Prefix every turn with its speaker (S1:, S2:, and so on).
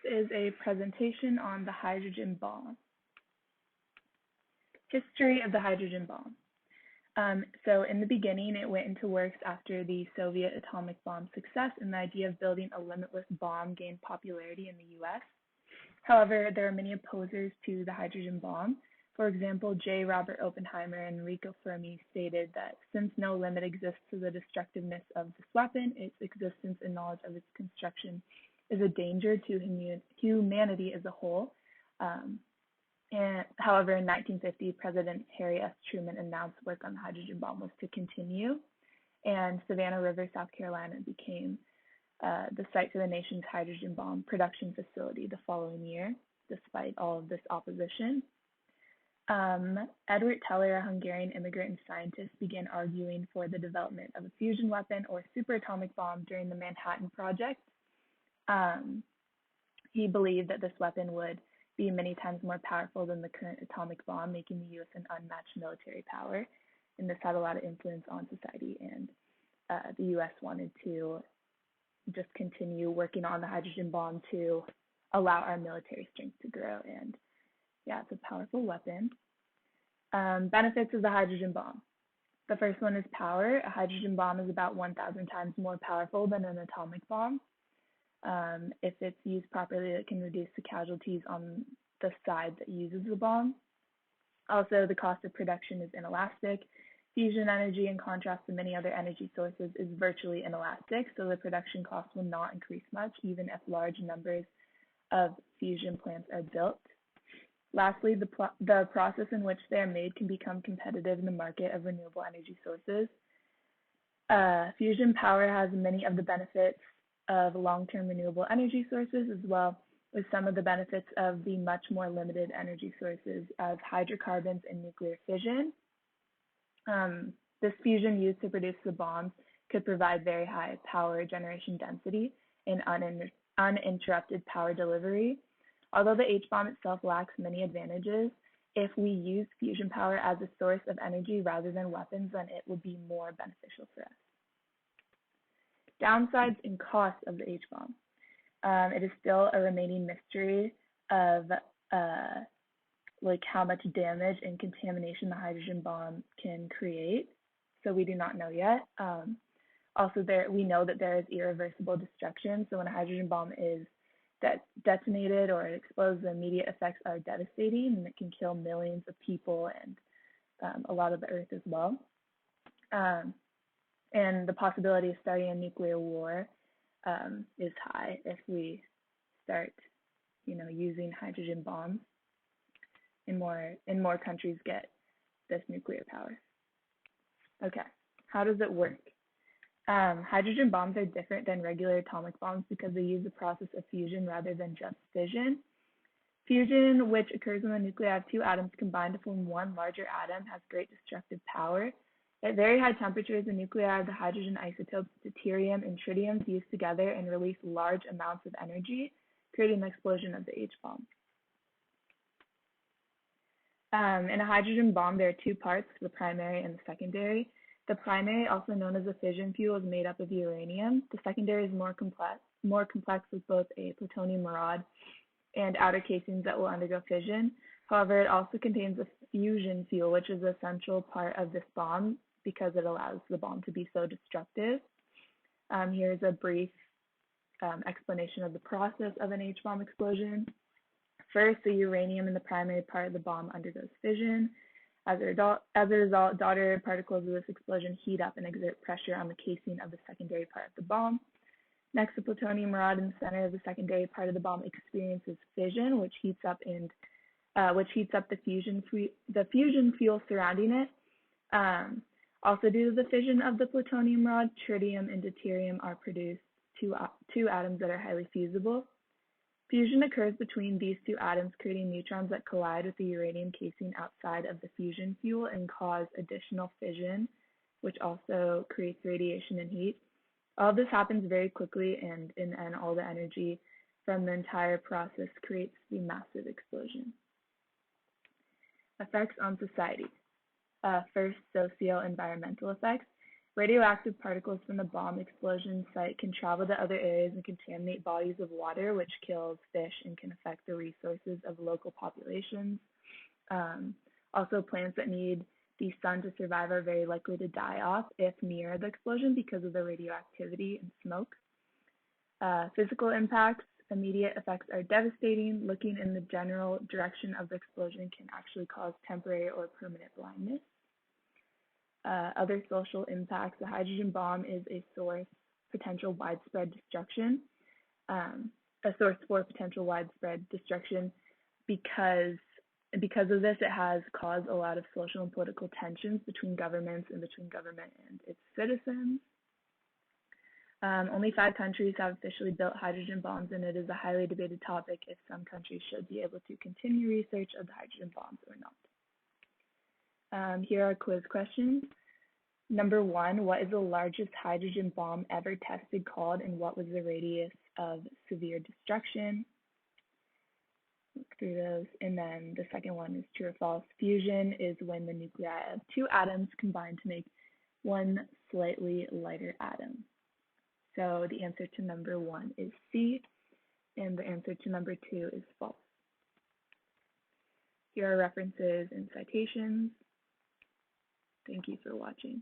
S1: is a presentation on the hydrogen bomb. History of the hydrogen bomb. So in the beginning, it went into works after the Soviet atomic bomb success, and the idea of building a limitless bomb gained popularity in the US. However, there are many opposers to the hydrogen bomb. For example, J. Robert Oppenheimer and Enrico Fermi stated that since no limit exists to the destructiveness of this weapon, its existence and knowledge of its construction is a danger to humanity as a whole. However, in 1950, President Harry S. Truman announced work on the hydrogen bomb was to continue, and Savannah River, South Carolina became the site for the nation's hydrogen bomb production facility the following year, despite all of this opposition. Edward Teller, a Hungarian immigrant and scientist, began arguing for the development of a fusion weapon or superatomic bomb during the Manhattan Project. He believed that this weapon would be many times more powerful than the current atomic bomb, making the U.S. an unmatched military power. And this had a lot of influence on society, and the U.S. wanted to just continue working on the hydrogen bomb to allow our military strength to grow. And yeah, it's a powerful weapon. Benefits of the hydrogen bomb. The first one is power. A hydrogen bomb is about 1,000 times more powerful than an atomic bomb. If it's used properly, it can reduce the casualties on the side that uses the bomb. Also, the cost of production is inelastic. Fusion energy, in contrast to many other energy sources, is virtually inelastic, so the production cost will not increase much, even if large numbers of fusion plants are built. Lastly, the process in which they are made can become competitive in the market of renewable energy sources. Fusion power has many of the benefits of long-term renewable energy sources, as well as some of the benefits of the much more limited energy sources of hydrocarbons and nuclear fission. This fusion used to produce the bombs could provide very high power generation density and uninterrupted power delivery. Although the H-bomb itself lacks many advantages, if we use fusion power as a source of energy rather than weapons, then it would be more beneficial for us. Downsides and costs of the H-bomb. It is still a remaining mystery of how much damage and contamination the hydrogen bomb can create. So we do not know yet. Also, we know that there is irreversible destruction. So when a hydrogen bomb is detonated or explodes, the immediate effects are devastating, and it can kill millions of people and a lot of the earth as well. And the possibility of starting a nuclear war is high if we start, using hydrogen bombs, and more countries get this nuclear power. Okay, how does it work? Hydrogen bombs are different than regular atomic bombs because they use the process of fusion rather than just fission. Fusion, which occurs when the nuclei of two atoms combine to form one larger atom, has great destructive power. At very high temperatures, the nuclei of the hydrogen isotopes deuterium and tritium fuse together and release large amounts of energy, creating the explosion of the H-bomb. In a hydrogen bomb, there are two parts, the primary and the secondary. The primary, also known as the fission fuel, is made up of uranium. The secondary is more complex with both a plutonium rod and outer casings that will undergo fission. However, it also contains a fusion fuel, which is an essential part of this bomb because it allows the bomb to be so destructive. Here's a brief explanation of the process of an H-bomb explosion. First, the uranium in the primary part of the bomb undergoes fission. As a result, daughter particles of this explosion heat up and exert pressure on the casing of the secondary part of the bomb. Next, the plutonium rod in the center of the secondary part of the bomb experiences fission, which heats up the fusion fuel surrounding it. Also, due to the fission of the plutonium rod, tritium and deuterium are produced, two atoms that are highly fusible. Fusion occurs between these two atoms, creating neutrons that collide with the uranium casing outside of the fusion fuel and cause additional fission, which also creates radiation and heat. All this happens very quickly, and in the end, all the energy from the entire process creates the massive explosion. Effects on society. First, socio-environmental effects. Radioactive particles from the bomb explosion site can travel to other areas and contaminate bodies of water, which kills fish and can affect the resources of local populations. Also, plants that need the sun to survive are very likely to die off if near the explosion because of the radioactivity and smoke. Physical impacts, immediate effects are devastating. Looking in the general direction of the explosion can actually cause temporary or permanent blindness. Other social impacts, the hydrogen bomb is a source potential widespread destruction, a source for potential widespread destruction because of this, it has caused a lot of social and political tensions between governments and between government and its citizens. Only 5 countries have officially built hydrogen bombs, and it is a highly debated topic if some countries should be able to continue research of the hydrogen bombs or not. Here are quiz questions. Number 1, what is the largest hydrogen bomb ever tested called, and what was the radius of severe destruction? Look through those. And then the second one is true or false. Fusion is when the nuclei of 2 atoms combine to make one slightly lighter atom. So the answer to number 1 is C, and the answer to number 2 is false. Here are references and citations. Thank you for watching.